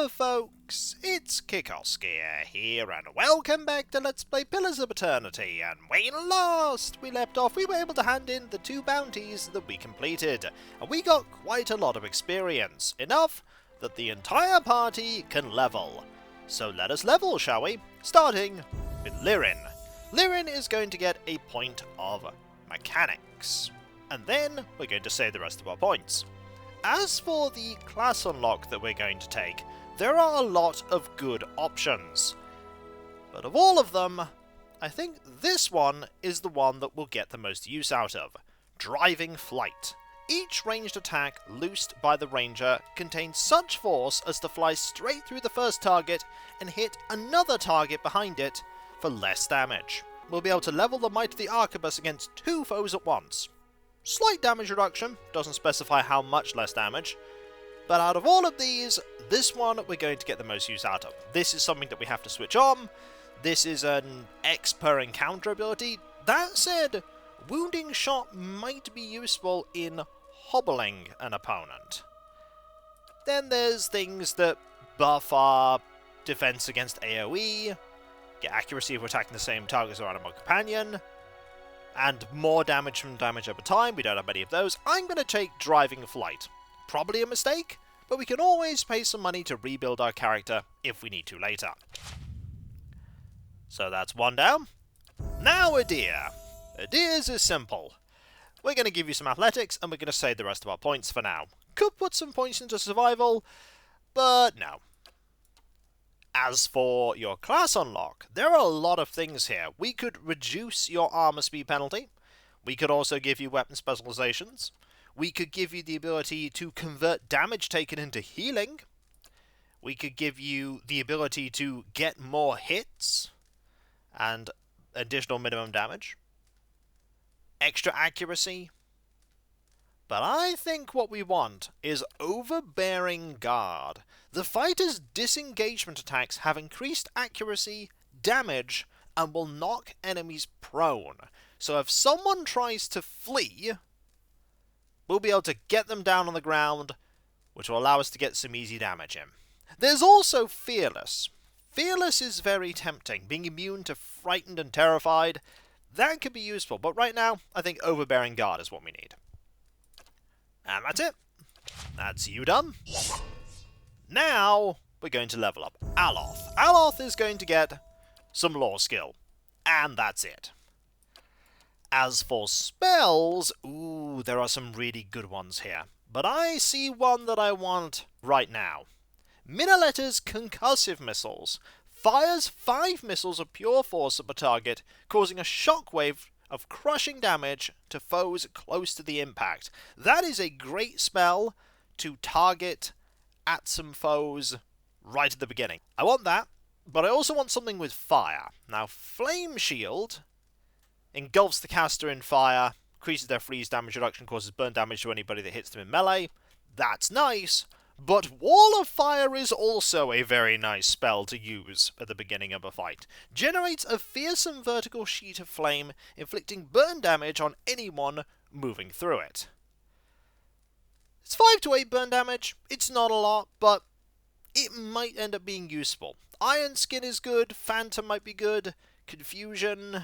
Hello folks, it's Kikoskia here, and welcome back to Let's Play Pillars of Eternity. And when last we left off, we were able to hand in the 2 bounties that we completed, and we got quite a lot of experience, enough that the entire party can level. So let us level, shall we? Starting with Lyrin. Lyrin is going to get a point of mechanics, and then we're going to save the rest of our points. As for the class unlock that we're going to take, there are a lot of good options. But of all of them, I think this one is the one that we'll get the most use out of. Driving Flight. Each ranged attack loosed by the ranger contains such force as to fly straight through the first target and hit another target behind it for less damage. We'll be able to level the Might of the Arquebus against 2 foes at once. Slight damage reduction, doesn't specify how much less damage, but out of all of these, this one we're going to get the most use out of. This is something that we have to switch on. This is an X per encounter ability. That said, Wounding Shot might be useful in hobbling an opponent. Then there's things that buff our defense against AoE, get accuracy if we're attacking the same target as our animal companion, and more damage from damage over time. We don't have many of those. I'm going to take Driving Flight. Probably a mistake, but we can always pay some money to rebuild our character if we need to later. So that's 1 down. Now Adir. Adir's is simple. We're going to give you some athletics, and we're going to save the rest of our points for now. Could put some points into survival, but no. As for your class unlock, there are a lot of things here. We could reduce your armor speed penalty. We could also give you weapon specializations. We could give you the ability to convert damage taken into healing. We could give you the ability to get more hits and additional minimum damage. Extra accuracy. But I think what we want is Overbearing Guard. The fighter's disengagement attacks have increased accuracy, damage, and will knock enemies prone. So if someone tries to flee, we'll be able to get them down on the ground, which will allow us to get some easy damage in. There's also Fearless. Fearless is very tempting, being immune to Frightened and Terrified. That could be useful, but right now, I think Overbearing Guard is what we need. And that's it. That's you done. Now, we're going to level up Aloth. Aloth is going to get some lore skill. And that's it. As for spells, ooh, there are some really good ones here. But I see one that I want right now. Minalette's Concussive Missiles. Fires 5 missiles of pure force at the target, causing a shockwave of crushing damage to foes close to the impact. That is a great spell to target at some foes right at the beginning. I want that, but I also want something with fire. Now, Flame Shield engulfs the caster in fire, increases their freeze damage reduction, causes burn damage to anybody that hits them in melee. That's nice, but Wall of Fire is also a very nice spell to use at the beginning of a fight. Generates a fearsome vertical sheet of flame, inflicting burn damage on anyone moving through it. It's 5 to 8 burn damage. It's not a lot, but it might end up being useful. Iron Skin is good. Phantom might be good. Confusion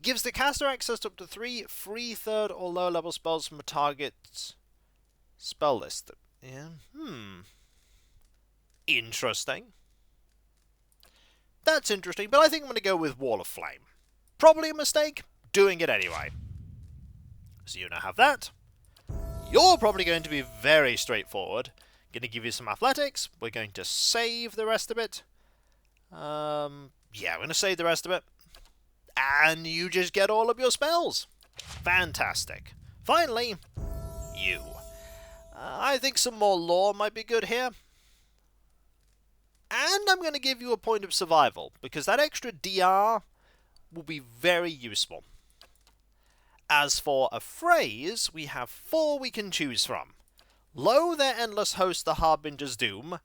gives the caster access to up to 3 free 3rd or lower level spells from a target's spell list. Yeah. Interesting. That's interesting, but I think I'm going to go with Wall of Flame. Probably a mistake. Doing it anyway. So you now have that. You're probably going to be very straightforward. Going to give you some athletics. We're going to save the rest of it. Yeah, we're going to save the rest of it. And you just get all of your spells. Fantastic. Finally, you. I think some more lore might be good here. And I'm going to give you a point of survival, because that extra DR will be very useful. As for a phrase, we have 4 we can choose from. Lo, their endless host, the Harbinger's Doom.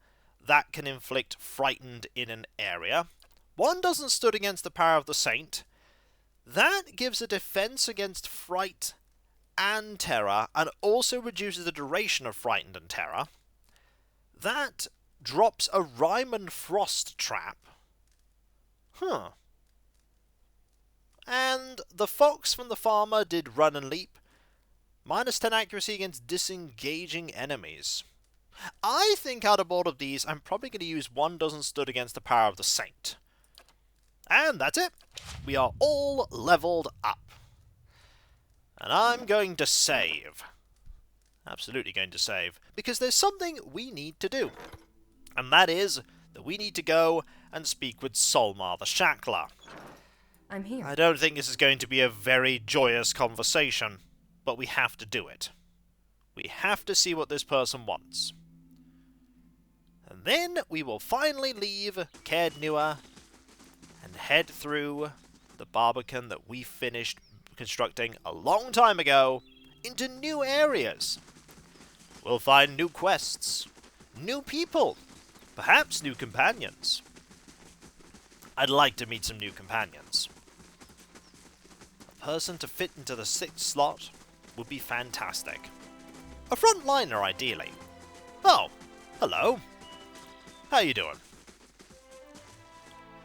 That can inflict frightened in an area. One doesn't stood against the power of the saint. That gives a defense against fright and terror, and also reduces the duration of frightened and terror. that drops a Ryman Frost trap. Huh. And the fox from the farmer did run and leap. -10 accuracy against disengaging enemies. I think out of all of these, I'm probably going to use one doesn't stood against the power of the saint. And that's it. We are all leveled up. And I'm going to save. Absolutely going to save. Because there's something we need to do. And that is that we need to go and speak with Solmar the Shackler. I'm here. I don't think this is going to be a very joyous conversation, but we have to do it. We have to see what this person wants. And then we will finally leave Caed Nua and head through the Barbican that we finished constructing a long time ago into new areas. We'll find new quests, new people, perhaps new companions. I'd like to meet some new companions. A person to fit into the 6th slot would be fantastic. A frontliner, ideally. Oh, hello. How you doing?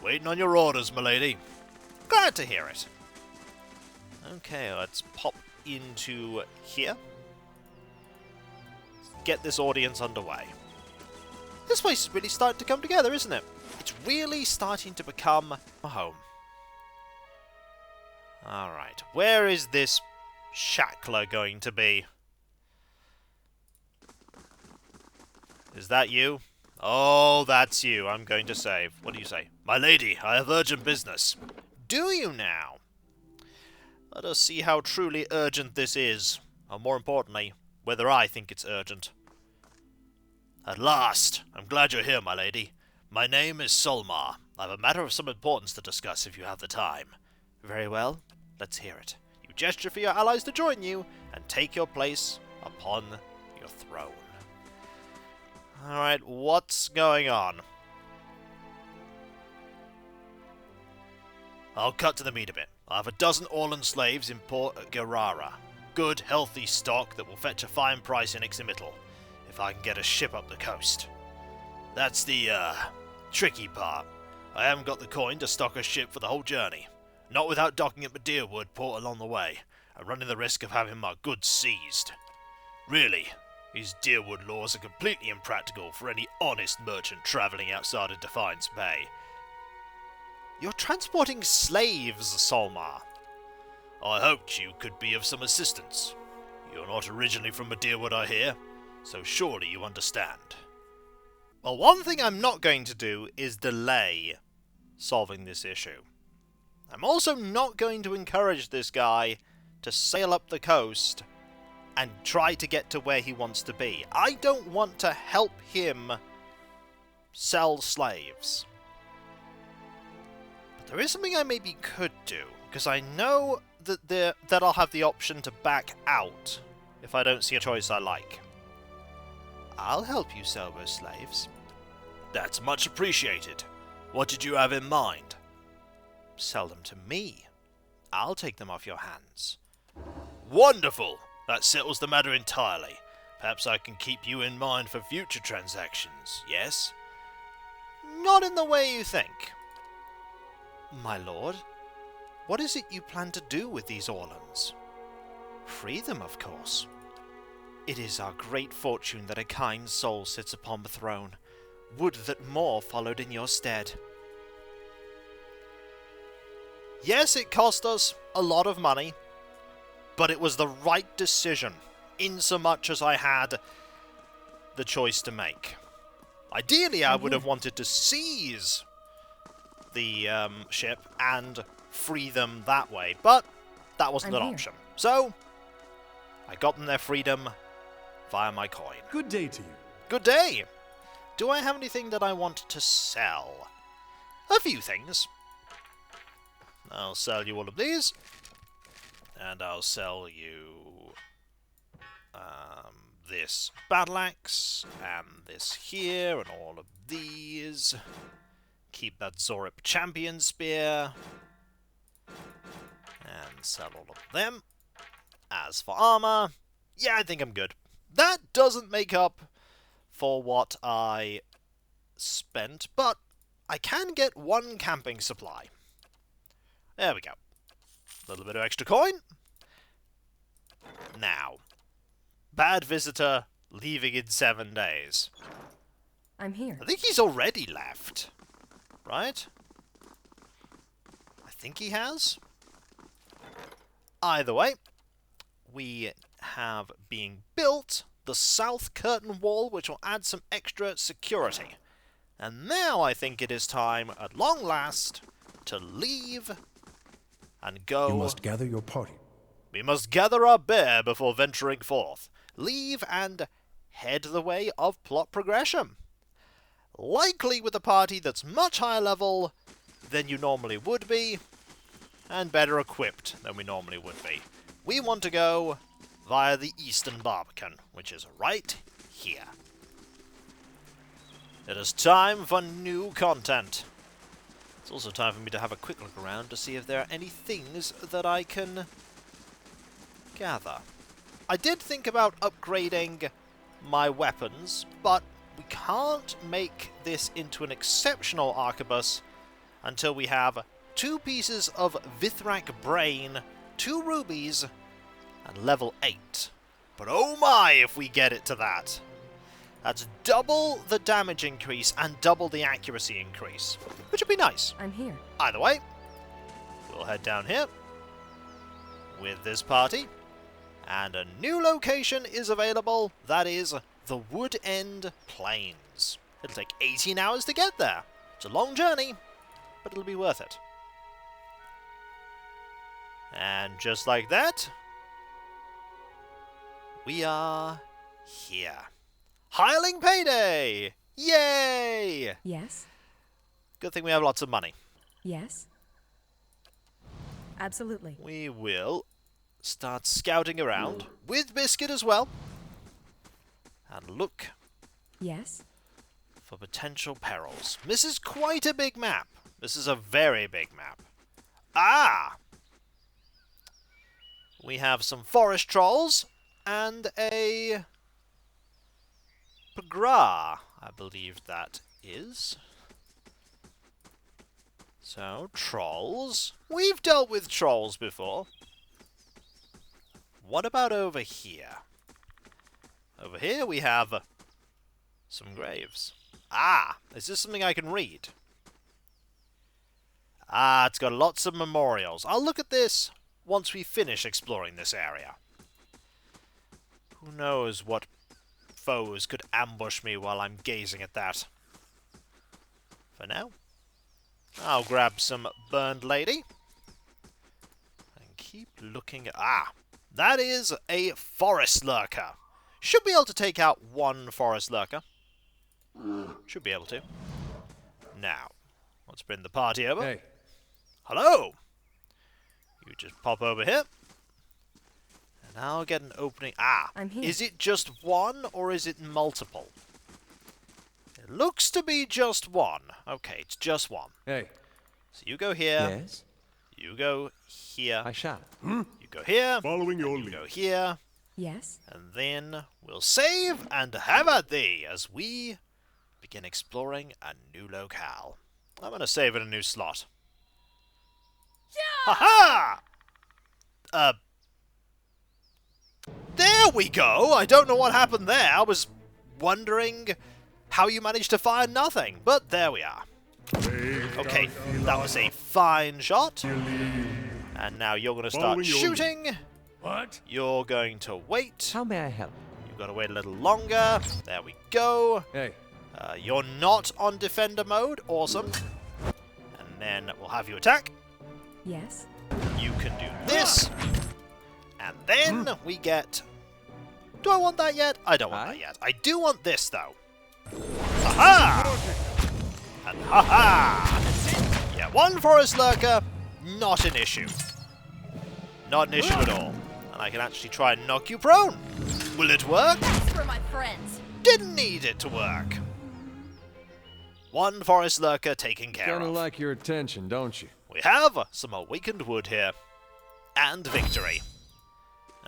Waiting on your orders, milady. Glad to hear it. Okay, let's pop into here. Get this audience underway. This place is really starting to come together, isn't it? It's really starting to become a home. Alright, where is this shackler going to be? Is that you? Oh, that's you. I'm going to save. What do you say? My lady, I have urgent business. Do you now? Let us see how truly urgent this is. Or more importantly, whether I think it's urgent. At last! I'm glad you're here, my lady. My name is Solmar. I have a matter of some importance to discuss if you have the time. Very well. Let's hear it. You gesture for your allies to join you, and take your place upon your throne. Alright, what's going on? I'll cut to the meat a bit. I have a dozen Orlan slaves in port at Gerara. Good, healthy stock that will fetch a fine price in Iximital, if I can get a ship up the coast. That's the, tricky part. I haven't got the coin to stock a ship for the whole journey. Not without docking at Madeirwood port along the way, and running the risk of having my goods seized. Really, these Deerwood laws are completely impractical for any honest merchant travelling outside of Defiance Bay. You're transporting slaves, Solmar. I hoped you could be of some assistance. You're not originally from Madeirwood, I hear, so surely you understand. Well, one thing I'm not going to do is delay solving this issue. I'm also not going to encourage this guy to sail up the coast and try to get to where he wants to be. I don't want to help him sell slaves. But there is something I maybe could do, because I know that I'll have the option to back out if I don't see a choice I like. I'll help you sell those slaves. That's much appreciated. What did you have in mind? Sell them to me. I'll take them off your hands. Wonderful! That settles the matter entirely. Perhaps I can keep you in mind for future transactions, yes? Not in the way you think. My lord, what is it you plan to do with these Orlans? Free them, of course. It is our great fortune that a kind soul sits upon the throne. Would that more followed in your stead. Yes, it cost us a lot of money, but it was the right decision, insomuch as I had the choice to make. Ideally, I would have wanted to seize the ship and free them that way, but that wasn't an option. So, I got them their freedom via my coin. Good day to you. Good day! Do I have anything that I want to sell? A few things. I'll sell you all of these. And I'll sell you this battle axe, and this here, and all of these. Keep that Zorip champion spear. And sell all of them. As for armor, yeah, I think I'm good. That doesn't make up for what I spent, but I can get 1 camping supply. There we go. A little bit of extra coin. Now, bad visitor leaving in 7 days. I'm here. I think he's already left, right? I think he has. Either way, we have being built the south curtain wall, which will add some extra security. And now I think it is time, at long last, to leave and go. You must gather your party. We must gather our bear before venturing forth. Leave and head the way of plot progression. Likely with a party that's much higher level than you normally would be, and better equipped than we normally would be. We want to go via the Eastern Barbican, which is right here. It is time for new content. It's also time for me to have a quick look around to see if there are any things that I can gather. I did think about upgrading my weapons, but we can't make this into an exceptional arquebus until we have 2 pieces of Vithrak Brain, 2 rubies, and level 8. But oh my if we get it to that! That's double the damage increase and double the accuracy increase, which would be nice. I'm here. Either way, we'll head down here with this party, and a new location is available, that is the Wood End Plains. It'll take 18 hours to get there. It's a long journey, but it'll be worth it. And just like that, we are here. Hireling payday! Yay! Yes. Good thing we have lots of money. Yes. Absolutely. We will start scouting around, with Biscuit as well, and look Yes. for potential perils. This is quite a big map. This is a very big map. Ah! We have some forest trolls and a Pagra, I believe that is. So, trolls. We've dealt with trolls before. What about over here? Over here we have some graves. Ah! Is this something I can read? Ah, it's got lots of memorials. I'll look at this once we finish exploring this area. Who knows what foes could ambush me while I'm gazing at that. For now, I'll grab some Burned Lady. And keep looking at... Ah! That is a Forest Lurker. Should be able to take out 1 Forest Lurker. Should be able to. Now, let's bring the party over. Hey. Hello! You just pop over here. And I'll get an opening. Ah! I'm here. Is it just 1 or is it multiple? It looks to be just 1. Okay, it's just 1. Hey. So you go here. Yes. You go here. I shall. You go here. Following your You lead. go here. Yes. And then we'll save and have at thee as we begin exploring a new locale. I'm going to save in a new slot. Yeah! Ha-ha! There we go! I don't know what happened there. I was wondering how you managed to fire nothing, but there we are. Okay, that was a fine shot. And now you're going to start Following your lead. shooting. What? You're going to wait. How may I help? You've got to wait a little longer. There we go. Hey. You're not on defender mode. Awesome. And then we'll have you attack. Yes. You can do this. And then we get... Do I want that yet? I don't want that yet. I do want this, though. Ha-ha! And ha-ha! Yeah, 1 Forest Lurker, not an issue. Not an issue at all. And I can actually try and knock you prone. Will it work? That's for my friends. Didn't need it to work. 1 Forest Lurker taken care Kinda of. like your attention, don't you? We have some awakened wood here. And victory.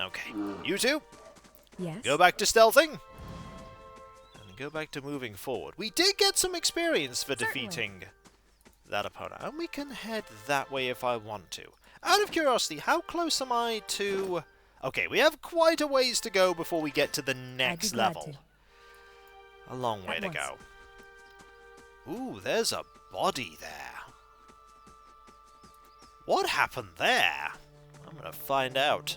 Okay, you two, Yes. go back to stealthing. And And go back to moving forward. We did get some experience for Certainly. defeating that opponent. And we can head that way if I want to. Out of curiosity, how close am I to... Okay, we have quite a ways to go before we get to the next glad level. to. A long way At to once. go. Ooh, there's a body there. What happened there? I'm gonna find out.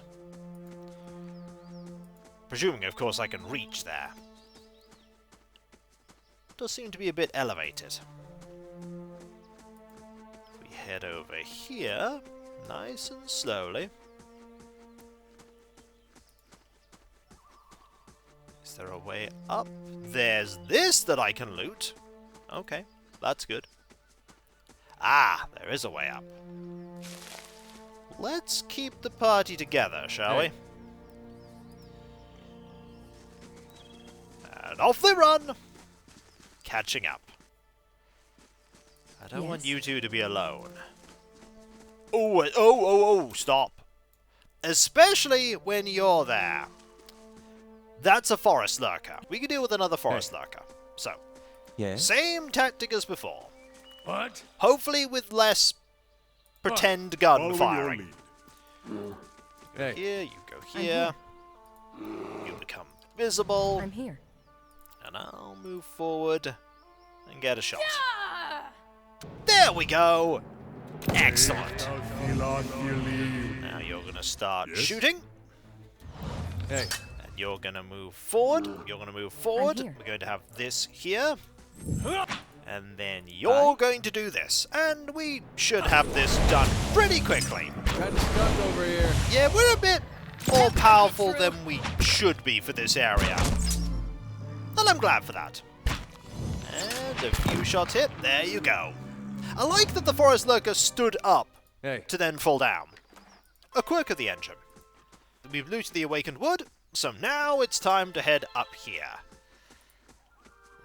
Presuming, of course, I can reach there. Does seem to be a bit elevated. We head over here, nice and slowly. Is there a way up? There's this that I can loot. Okay, that's good. Ah, there is a way up. Let's keep the party together, shall we? And off they run! Catching up. I don't want Yes. you two to be alone. Oh, stop. Especially when you're there. That's a forest lurker. We can deal with another forest lurker. So, Yes? same tactic as before. What? Hopefully with less pretend gun Following your firing. lead. Hey. Here, you go I'm here. You become visible. I'm here. And I'll move forward and get a shot. There we go! Excellent. Now you're going to start Yes? shooting. Hey. And you're going to move forward. You're going to move forward. here. We're going to have this here. And then you're going to do this. And we should have this done pretty quickly. Kind of stuck over here. Yeah, we're a bit more powerful than we should be for this area. And I'm glad for that. And a few shots hit. There you go. I like that the forest lurker stood up Hey. to then fall down. A quirk of the engine. We've looted the awakened wood, so now it's time to head up here.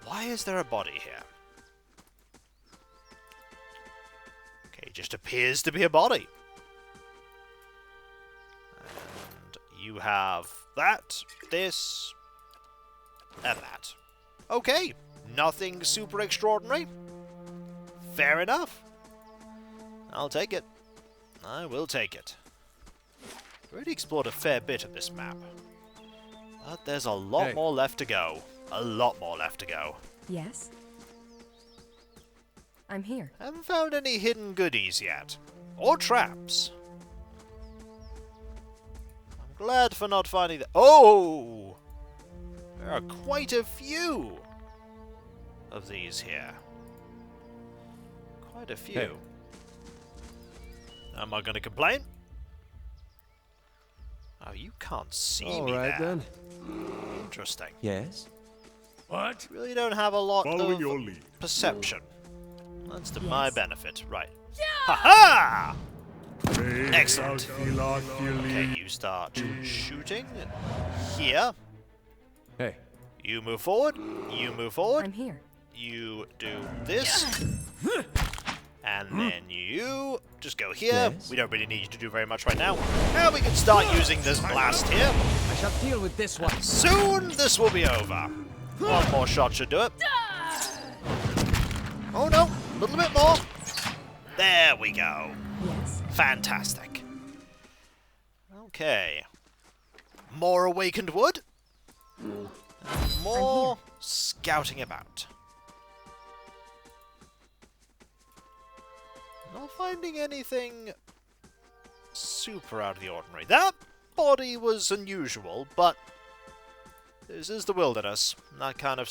Why is there a body here? Okay, just appears to be a body. And you have that, this, and that. Okay, nothing super extraordinary. Fair enough. I'll take it. I will take it. Already explored a fair bit of this map. But there's a lot Hey. more left to go. A lot more left to go. Yes? I'm here. Haven't found any hidden goodies yet. Or traps. I'm glad for not finding that. Oh! There are quite a few of these here. Quite a few. Hey. Am I going to complain? Oh, you can't see All me right there. then. Interesting. Yes? What? Really don't have a lot Following of your lead. perception. That's to my Yes. benefit. Right. Ha-ha! Hey, Excellent. South Okay, you start shooting here. Hey. You move forward. You move forward. I'm here. You do this. And then you just go here. Yes. We don't really need you to do very much right now. Now we can start using this blast here. I shall deal with this one. Soon this will be over. One more shot should do it. Oh no, a little bit more. There we go. Yes. Fantastic. Okay. More awakened wood. More scouting about. Not finding anything super out of the ordinary. That body was unusual, but this is the wilderness. That kind of...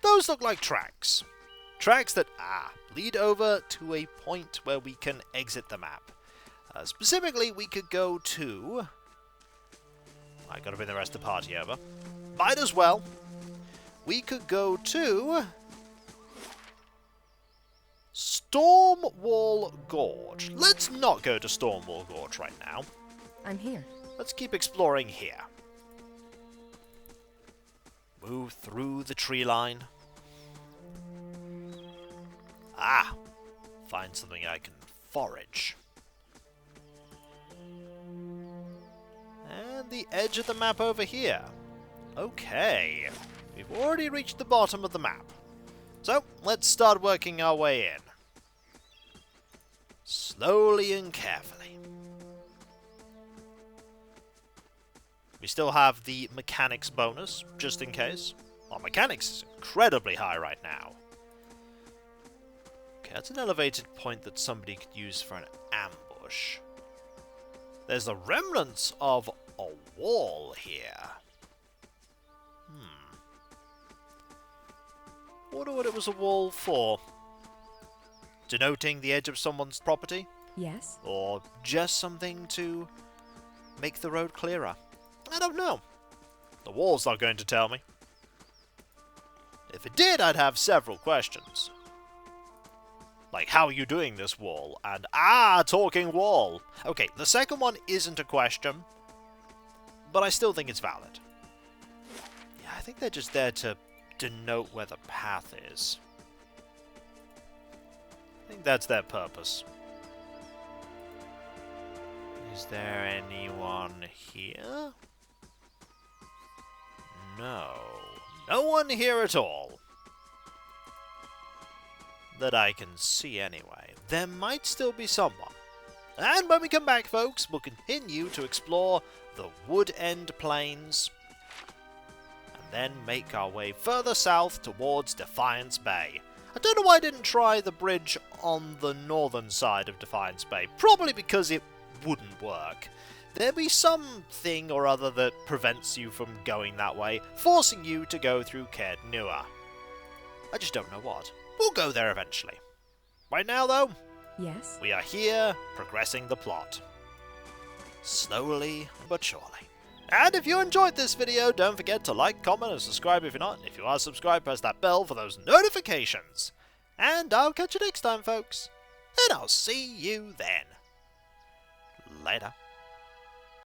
Those look like tracks. Tracks that, lead over to a point where we can exit the map. Specifically, we could go to... I gotta bring the rest of the party over. Might as well. We could go to... Stormwall Gorge. Let's not go to Stormwall Gorge right now. I'm here. Let's keep exploring here. Move through the tree line. Find something I can forage. And the edge of the map over here. Okay, we've already reached the bottom of the map. So, let's start working our way in. Slowly and carefully. We still have the mechanics bonus, just in case. Our mechanics is incredibly high right now. Okay, that's an elevated point that somebody could use for an ambush. There's the remnants of a wall here. Wonder what it was a wall for. Denoting the edge of someone's property? Yes. Or just something to make the road clearer? I don't know. The wall's not going to tell me. If it did, I'd have several questions. Like, how are you doing this wall? And, talking wall. Okay, the second one isn't a question, but I still think it's valid. Yeah, I think they're just there to denote where the path is. I think that's their purpose. Is there anyone here? No. No one here at all. That I can see anyway. There might still be someone. And when we come back, folks, we'll continue to explore the Wood End Plains, and then make our way further south towards Defiance Bay. I don't know why I didn't try the bridge on the northern side of Defiance Bay. Probably because it wouldn't work. There'd be something or other that prevents you from going that way, forcing you to go through Caed Nua. I just don't know what. We'll go there eventually. Right now, though, Yes. we are here, progressing the plot. Slowly but surely. And if you enjoyed this video, don't forget to like, comment, and subscribe if you're not. If you are subscribed, press that bell for those notifications. And I'll catch you next time, folks. And I'll see you then. Later.